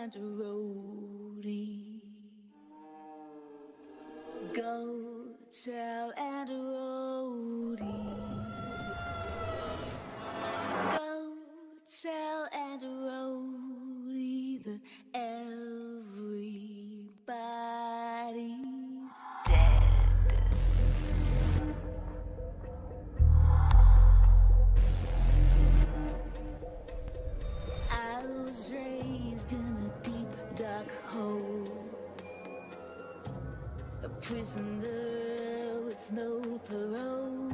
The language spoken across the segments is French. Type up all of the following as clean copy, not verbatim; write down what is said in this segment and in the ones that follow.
and a roadie. Go tell and a roadie. Go tell and a roadie that everybody's dead. I was raised in a deep dark hole, a prisoner with no parole.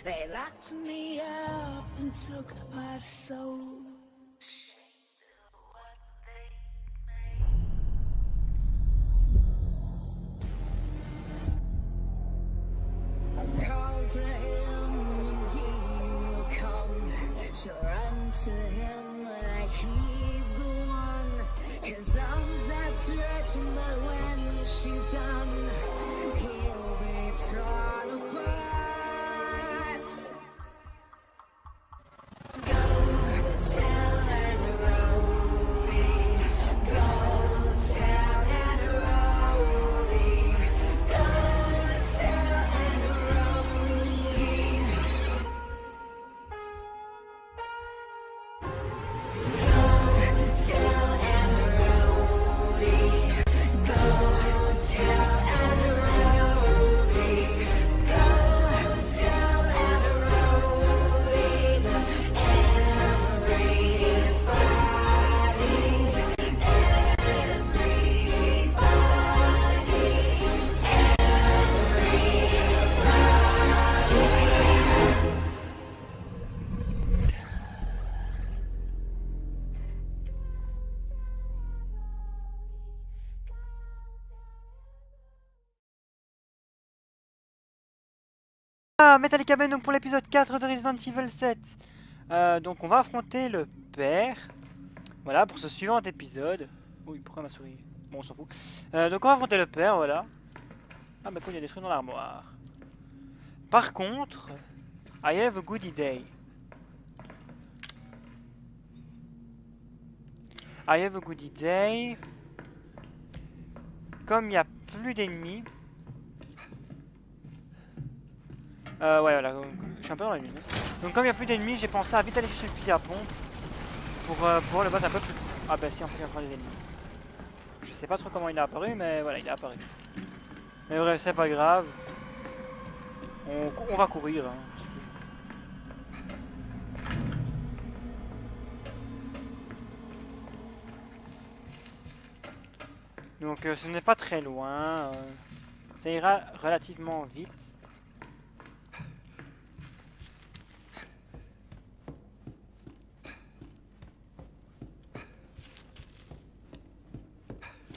They locked me up and took my soul. I called to him and he will come. She'll run to him like he's the one. His arms outstretching, but when she's done, he'll be torn apart. Go tell and roadie. Go tell and roadie. Go tell and roadie. Go tell and roadie. Go tell and roadie. Go tell and roadie that everybody's Ah, Metallica Man donc pour l'épisode 4 de Resident Evil 7. Donc on va affronter le père. Voilà pour ce suivant épisode. Oui, pourquoi ma souris? Bon, on s'en fout. Donc on va affronter le père, voilà. Ah bah quoi, il y a des trucs dans l'armoire. Par contre, I have a goodie day. I have a goodie day. Comme il n'y a plus d'ennemis. Ouais, voilà, je suis un peu dans la lune. Donc comme il n'y a plus d'ennemis, j'ai pensé à vite aller chercher le fusil à pompe pour pouvoir le battre un peu plus. Ah bah si, en fait il y a encore des ennemis. Je sais pas trop comment il est apparu, mais voilà, il est apparu. Mais bref, c'est pas grave. On va courir. Hein. Donc ce n'est pas très loin. Ça ira relativement vite.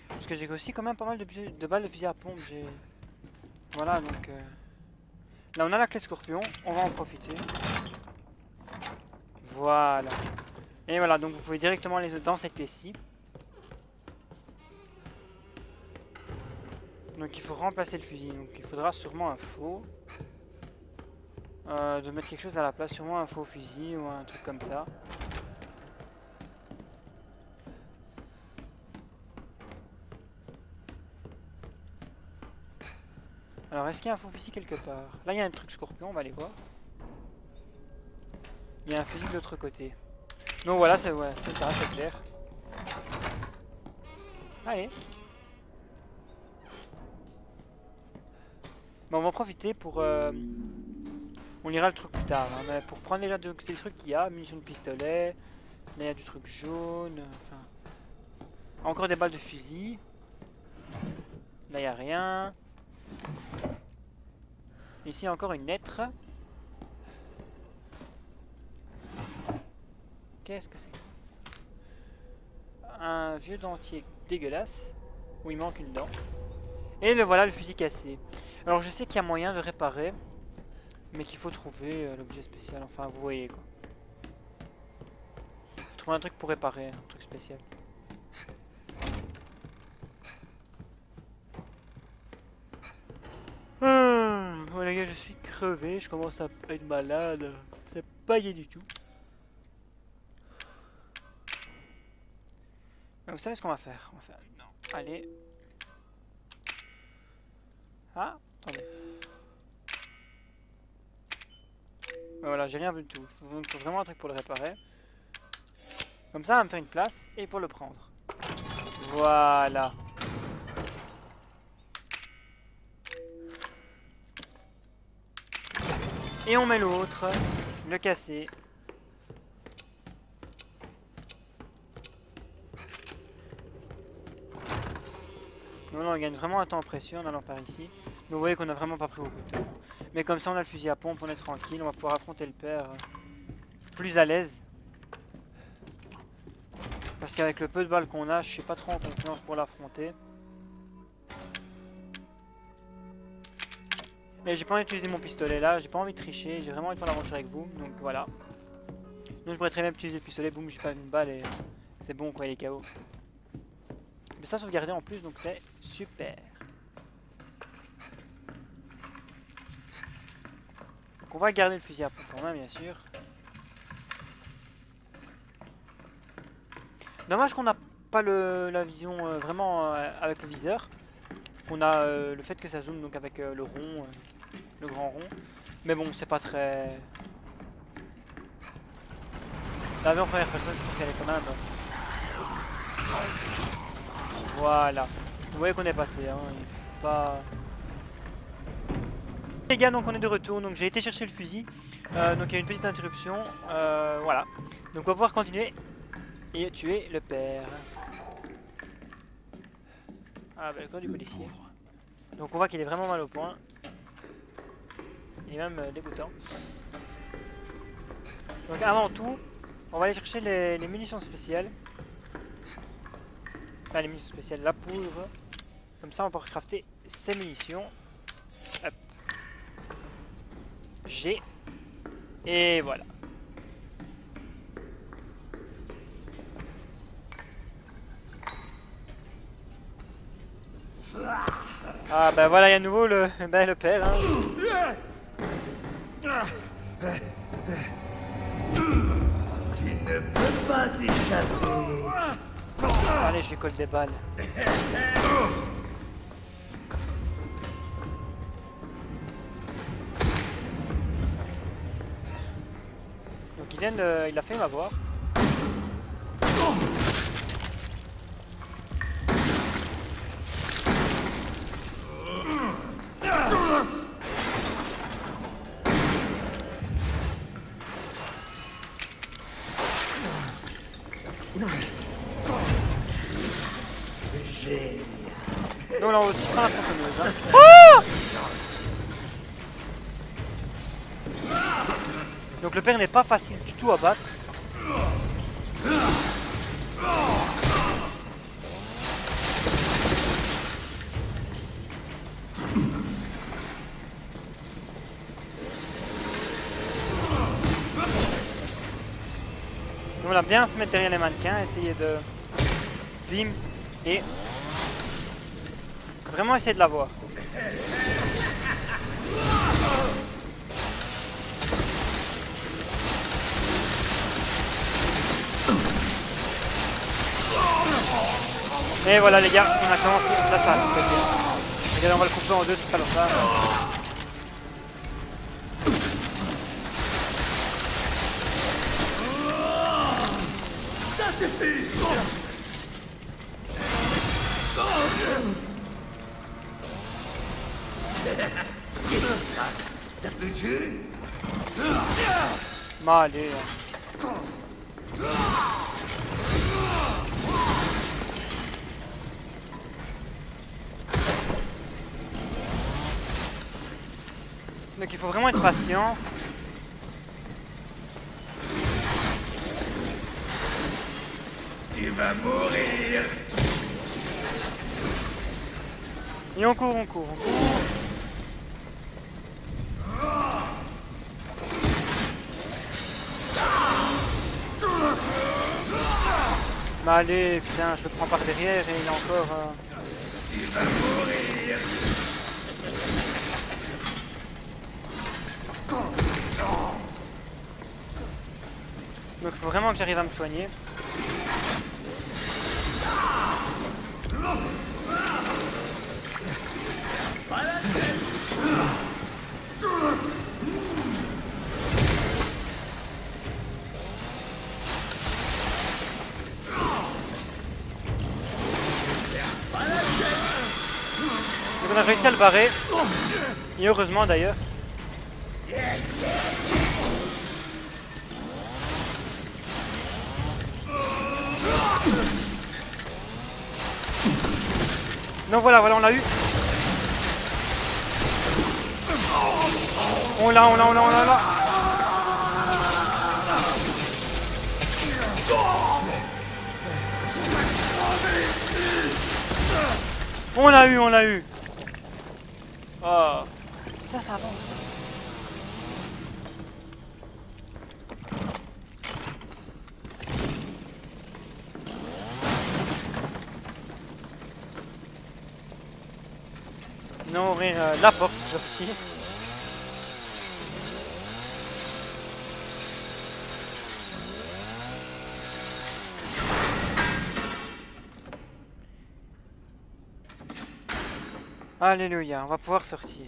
Parce que j'ai aussi quand même pas mal de balles de fusil à pompe. Voilà, donc... Là, on a la clé scorpion. On va en profiter. Voilà. Et voilà, donc vous pouvez directement aller dans cette pièce-ci. Donc il faut remplacer le fusil. Donc il faudra sûrement un faux. De mettre quelque chose à la place. Sûrement un faux fusil ou un truc comme ça. Alors, est-ce qu'il y a un faux fusil quelque part? Là, il y a un truc scorpion, on va aller voir. Il y a un fusil de l'autre côté. Donc voilà, c'est ça, c'est clair. Allez. Bon, on va en profiter pour... On lira le truc plus tard. Hein, mais pour prendre déjà des trucs qu'il y a. Munitions de pistolet. Là, il y a du truc jaune. Enfin... Encore des balles de fusil. Là, il n'y a rien. Ici, encore une lettre. Qu'est-ce que c'est que ça? Un vieux dentier dégueulasse. Où il manque une dent. Et le voilà, le fusil cassé. Alors, je sais qu'il y a moyen de réparer. Mais qu'il faut trouver l'objet spécial. Enfin, vous voyez quoi. Trouver un truc pour réparer. Un truc spécial. Oh les gars, je suis crevé, je commence à être malade. C'est pas gay du tout. Vous savez ce qu'on va faire? On va faire... Non. Allez. Ah, attendez. Voilà, j'ai rien vu du tout. Il faut vraiment un truc pour le réparer. Comme ça, on va me faire une place et pour le prendre. Voilà. Et on met l'autre, le casser. Non, on gagne vraiment un temps précieux en allant par ici. Mais vous voyez qu'on a vraiment pas pris beaucoup de temps. Mais comme ça on a le fusil à pompe, on est tranquille, on va pouvoir affronter le père plus à l'aise. Parce qu'avec le peu de balles qu'on a, je suis pas trop en confiance pour l'affronter. Mais j'ai pas envie d'utiliser mon pistolet là, j'ai pas envie de tricher, j'ai vraiment envie de faire l'aventure avec vous, donc voilà. Donc je pourrais très bien utiliser le pistolet, boum, j'ai pas une balle et c'est bon quoi, il est KO. Mais ça sauvegarder en plus, donc c'est super. Donc on va garder le fusil à pompe en main bien sûr. Dommage qu'on n'a pas la vision vraiment avec le viseur. On a le fait que ça zoome donc avec le rond, le grand rond. Mais bon, c'est pas très... La vue en première personne, je trouve qu'elle est quand même... Voilà. Vous voyez qu'on est passé, hein. Il faut pas... Les gars, donc on est de retour, donc j'ai été chercher le fusil. Donc il y a une petite interruption. Voilà. Donc on va pouvoir continuer et tuer le père. Ah bah le corps du policier. Donc on voit qu'il est vraiment mal au point. Il est même dégoûtant. Donc avant tout, on va aller chercher les munitions spéciales. Enfin les munitions spéciales, la poudre. Comme ça on peut crafter ces munitions. Hop. G. Et voilà. Ah bah voilà, il y a à nouveau le père. Hein. Tu ne peux pas t'échapper. Allez, je lui colle des balles. Donc il a fait m'avoir. Donc là on va aussi prendre la tronçonneuse. Hein. Oh donc le père n'est pas facile du tout à battre. Donc on va bien se mettre derrière les mannequins, essayer de bim et vraiment essayer de l'avoir. Et voilà les gars, on a commencé la salle. Regardez, on va le couper en deux, c'est pas ça. Ça suffit. Qu'est-ce qui se passe? T'as plus de jus? Allez. Donc il faut vraiment être patient. Tu vas mourir. Et on court, on court, on court. Mais allez, putain, je le prends par derrière et il est encore... Tu vas mourir. Donc il faut vraiment que j'arrive à me soigner. Donc on a réussi à le barrer. Et heureusement d'ailleurs. Donc voilà, on l'a eu. On l'a. On l'a eu. Oh. Ça avance. Non, ouvrir la porte, sortir. Alléluia, on va pouvoir sortir.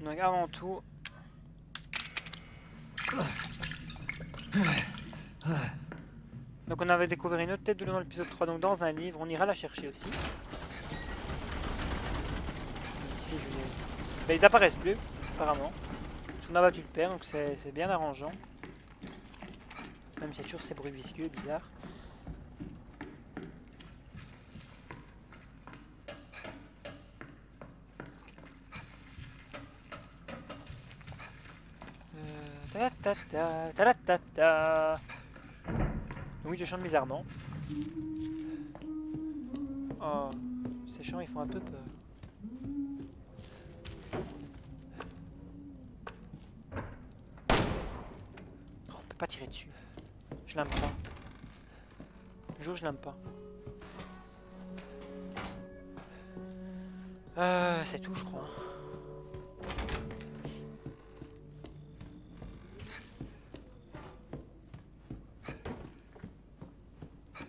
Donc avant tout... Donc on avait découvert une autre tête de loup dans l'épisode 3, donc dans un livre, on ira la chercher aussi. Ici, ben, ils apparaissent plus, apparemment. On a battu le père, donc c'est bien arrangeant. Même si y a toujours ces bruits visqueux, bizarres. Ta-da-ta-ta. Oui, je chante bizarrement. Oh, ces chants ils font un peu peur. Oh, on peut pas tirer dessus. Je l'aime pas. Le jour je l'aime pas. C'est tout je crois.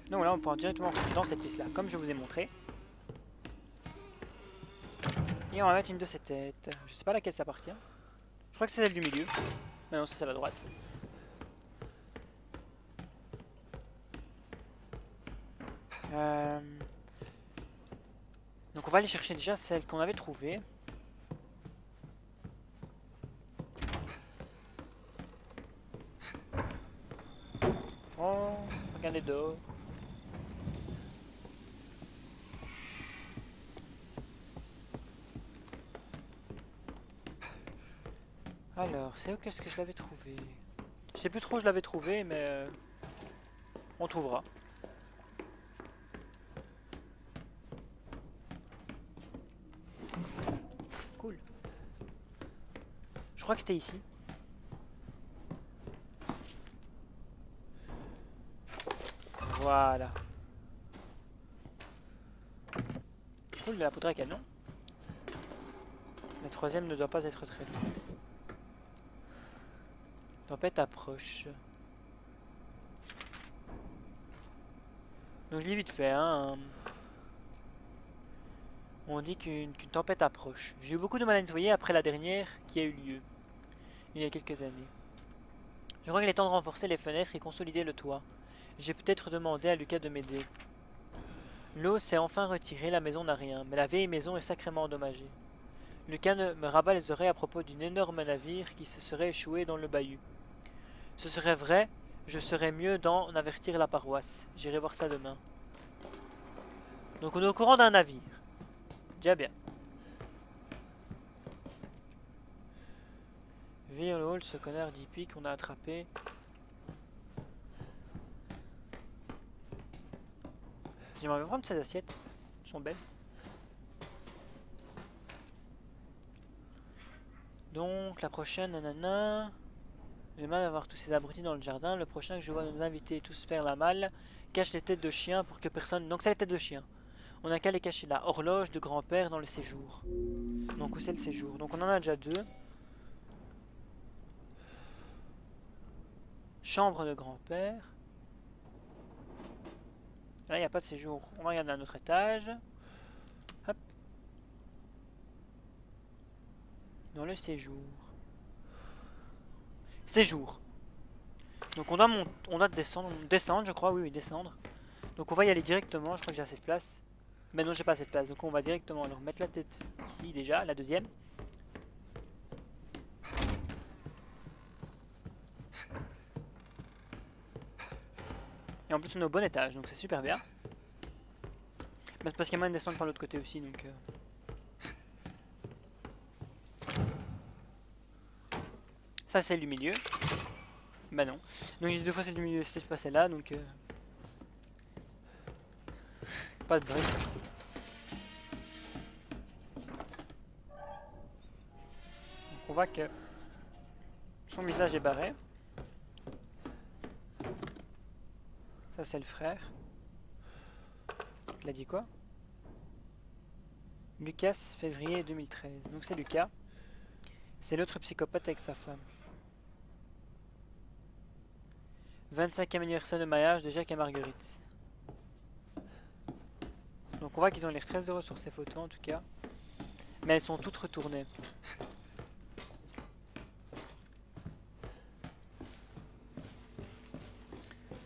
Donc là on peut directement dans cette pièce là, comme je vous ai montré. Et on va mettre une de ces têtes. Je sais pas à laquelle ça appartient. Je crois que c'est celle du milieu. Mais non, ça c'est la droite. Donc on va aller chercher déjà celle qu'on avait trouvée. Oh, regardez dehors. Alors, c'est où qu'est-ce que je l'avais trouvé? Je sais plus trop où je l'avais trouvé, mais on trouvera. Cool. Je crois que c'était ici. Voilà. Cool, la poudre à canon. La troisième ne doit pas être très loin. Tempête approche. Donc je lis vite fait, hein. On dit qu'une tempête approche. J'ai eu beaucoup de mal à nettoyer après la dernière qui a eu lieu, il y a quelques années. Je crois qu'il est temps de renforcer les fenêtres et consolider le toit. J'ai peut-être demandé à Lucas de m'aider. L'eau s'est enfin retirée, la maison n'a rien, mais la vieille maison est sacrément endommagée. Lucas me rabat les oreilles à propos d'un énorme navire qui se serait échoué dans le bahut. Ce serait vrai, je serais mieux d'en avertir la paroisse. J'irai voir ça demain. Donc on est au courant d'un navire. Déjà bien. Veillons le hall, ce connard d'hippie qu'on a attrapé. J'aimerais prendre ces assiettes. Elles sont belles. Donc la prochaine, nanana. J'ai mal d'avoir tous ces abrutis dans le jardin. Le prochain que je vois nous inviter tous faire la malle cache les têtes de chiens pour que personne... Donc c'est les têtes de chiens. On n'a qu'à les cacher là. Horloge de grand-père dans le séjour. Donc où c'est le séjour? Donc on en a déjà deux. Chambre de grand-père. Là, il n'y a pas de séjour. On va regarder à notre étage. Hop. Dans le séjour. Séjour. Donc on doit descendre, je crois, oui, descendre. Donc on va y aller directement, je crois que j'ai assez de place. Mais non, j'ai pas assez de place, donc on va directement leur mettre la tête ici déjà, la deuxième. Et en plus on est au bon étage, donc c'est super bien. Mais c'est parce qu'il y a moyen de descendre par l'autre côté aussi, donc... Ça c'est du milieu. Bah non. Donc j'ai deux fois celle du milieu, c'était passé là, donc... Pas de bruit. Donc on voit que... Son visage est barré. Ça c'est le frère. Il a dit quoi? Lucas, février 2013. Donc c'est Lucas. C'est l'autre psychopathe avec sa femme. 25e anniversaire de mariage de Jacques et Marguerite. Donc on voit qu'ils ont l'air très heureux sur ces photos en tout cas. Mais elles sont toutes retournées.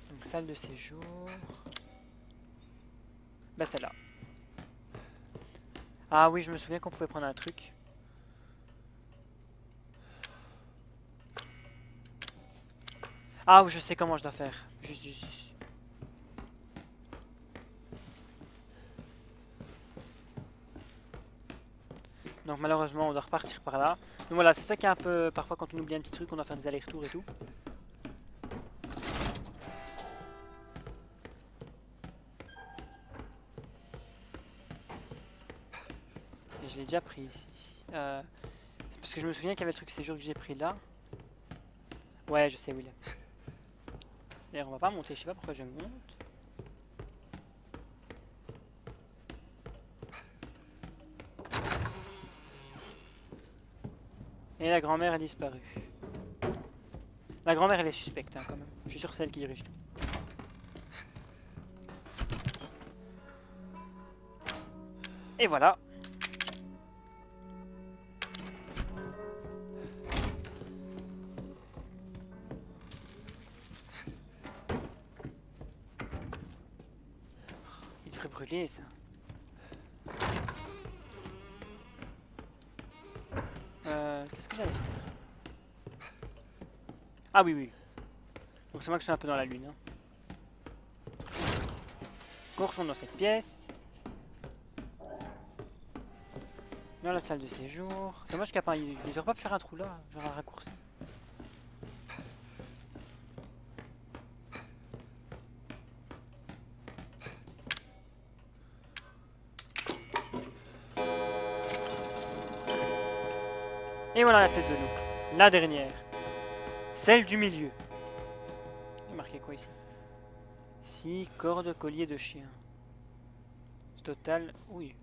Donc salle de séjour. Bah celle-là. Ah oui, je me souviens qu'on pouvait prendre un truc. Ah oui, je sais comment je dois faire. Juste. Donc malheureusement on doit repartir par là. Donc voilà, c'est ça qui est un peu... Parfois quand on oublie un petit truc, on doit faire des allers-retours et tout. Et je l'ai déjà pris ici. Parce que je me souviens qu'il y avait le truc séjour que j'ai pris là. Ouais, je sais où il est. D'ailleurs on va pas monter, je sais pas pourquoi je monte. Et la grand-mère a disparu. La grand-mère elle est suspecte hein, quand même. Je suis sûr que c'est elle qui dirige tout. Et voilà. Il devrait brûler ça. Qu'est-ce que j'allais faire? Ah oui. Donc c'est moi que je suis un peu dans la lune. Hein. On retourne dans cette pièce. Dans la salle de séjour. Dommage qu'il n'y a pas... Il ne devrait pas me faire un trou là, genre un raccourci. Et voilà la tête de loup. La dernière. Celle du milieu. Il est marqué quoi ici? 6 cordes collier de chien. Total, oui.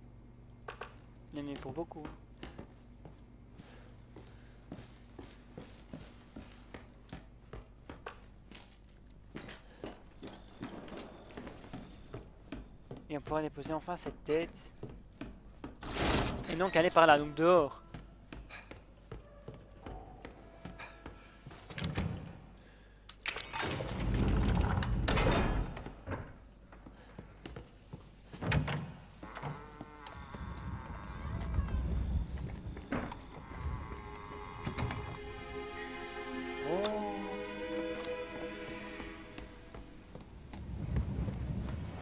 Il y en a pour beaucoup. Et on pourra déposer enfin cette tête. Et donc aller par là, donc dehors.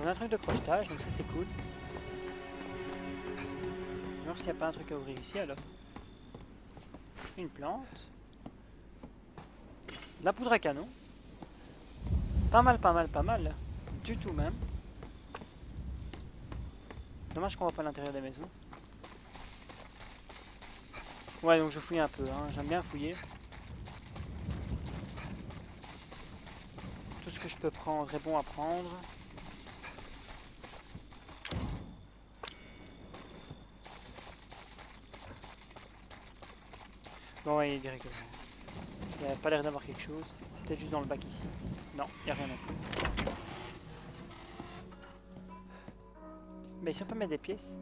On a un truc de crochetage, donc ça c'est cool. Alors s'il n'y a pas un truc à ouvrir ici alors. Une plante. De la poudre à canon. Pas mal. Du tout même. Dommage qu'on voit pas l'intérieur des maisons. Ouais donc je fouille un peu, hein. J'aime bien fouiller. Tout ce que je peux prendre est bon à prendre. Bon, ouais, directement. Il n'y a pas l'air d'avoir quelque chose. Peut-être juste dans le bac ici. Non, il n'y a rien non plus. Mais si on peut mettre des pièces.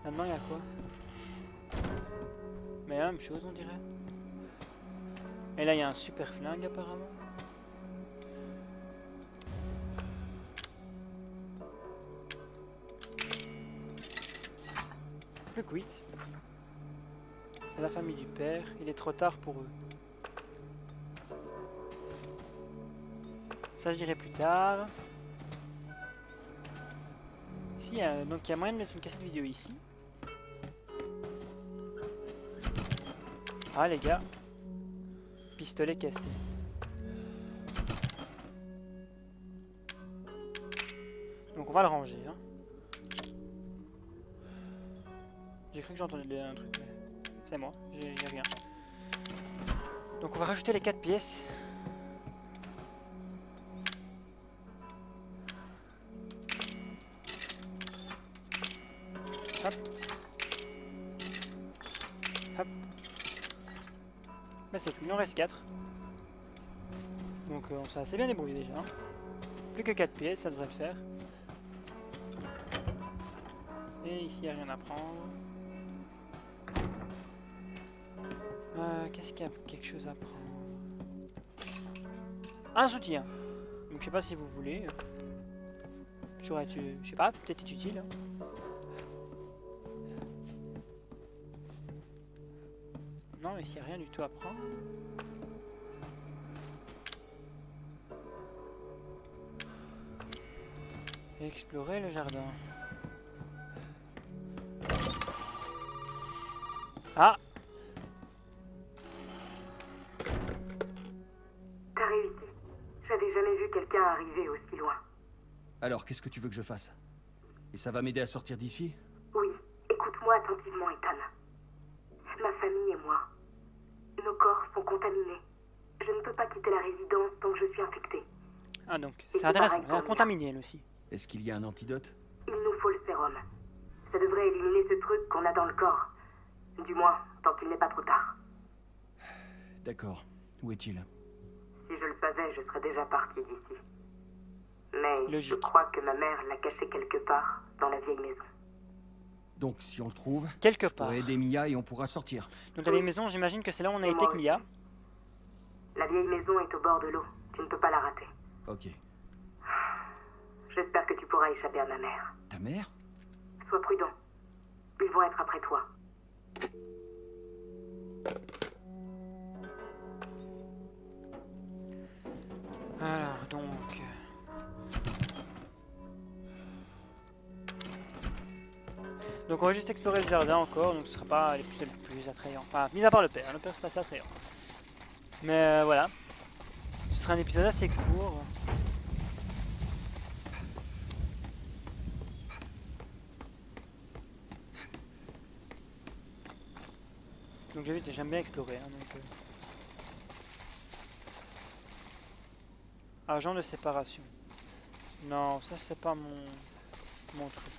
Là-dedans, il y a quoi? Mais la même chose, on dirait. Et là, il y a un super flingue apparemment. Le quit. C'est la famille du père. Il est trop tard pour eux. Ça, je dirai plus tard. Ici, donc il y a moyen de mettre une cassette vidéo ici. Ah les gars. Pistolet cassé. Donc on va le ranger. Hein. J'ai cru que j'entendais un truc, mais c'est moi, j'ai rien. Donc on va rajouter les 4 pièces. Hop. Hop. Bah c'est tout, il en reste 4. Donc on s'est assez bien débrouillé déjà. Hein. Plus que 4 pièces, ça devrait le faire. Et ici il n'y a rien à prendre. Qu'est-ce qu'il y a quelque chose à prendre? Un soutien. Donc je sais pas si vous voulez. J'aurais être, je sais pas, peut-être être utile. Hein. Non, ici il n'y a rien du tout à prendre. Explorer le jardin. Ah! T'as réussi. J'avais jamais vu quelqu'un arriver aussi loin. Alors, qu'est-ce que tu veux que je fasse? Et ça va m'aider à sortir d'ici? Oui, écoute-moi attentivement, Ethan. Ma famille et moi, nos corps sont contaminés. Je ne peux pas quitter la résidence tant que je suis infectée. Ah donc, Et c'est intéressant, pareil elle a pour contaminé elle aussi. Est-ce qu'il y a un antidote? Il nous faut le sérum. Ça devrait éliminer ce truc qu'on a dans le corps. Du moins, tant qu'il n'est pas trop tard. D'accord. Où est-il? Si je le savais, je serais déjà partie d'ici. Mais Logique. je crois que ma mère l'a caché quelque part dans la vieille maison. Donc, si on le trouve, Quelque je part. pourrai aider Mia et on pourra sortir. Donc la vieille maison, j'imagine que c'est là où on a Et été moi avec Mia. aussi. La vieille maison est au bord de l'eau. Tu ne peux pas la rater. Ok. J'espère que tu pourras échapper à ma mère. Ta mère? Sois prudent. Ils vont être après toi. Alors donc... Donc on va juste explorer le jardin encore, donc ce sera pas le plus attrayant. Enfin, mis à part le père c'est assez attrayant. Mais voilà. Ce sera un épisode assez court. Donc j'aime bien explorer. Hein, donc, Agent de séparation. Non, ça c'est pas mon truc.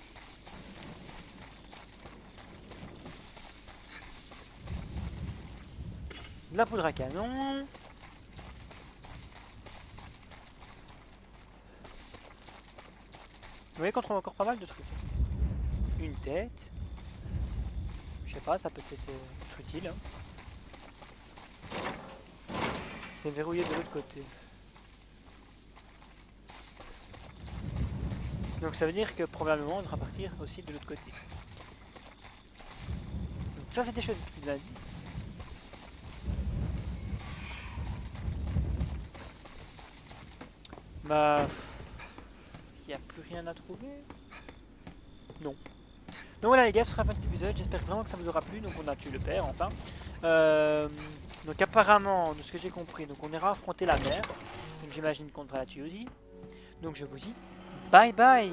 De la poudre à canon. Vous voyez qu'on trouve encore pas mal de trucs. Une tête. Je sais pas, ça peut être utile. Hein. C'est verrouillé de l'autre côté. Donc ça veut dire que probablement on devra partir aussi de l'autre côté. Donc ça c'est des choses petites vas-y. Bah... il n'y a plus rien à trouver. Non. Donc voilà les gars, ce sera la fin de cet épisode, j'espère vraiment que ça vous aura plu, donc on a tué le père enfin. Donc apparemment, de ce que j'ai compris, donc on ira affronter la mère, donc j'imagine qu'on devra la tuer aussi. Donc je vous dis, bye bye.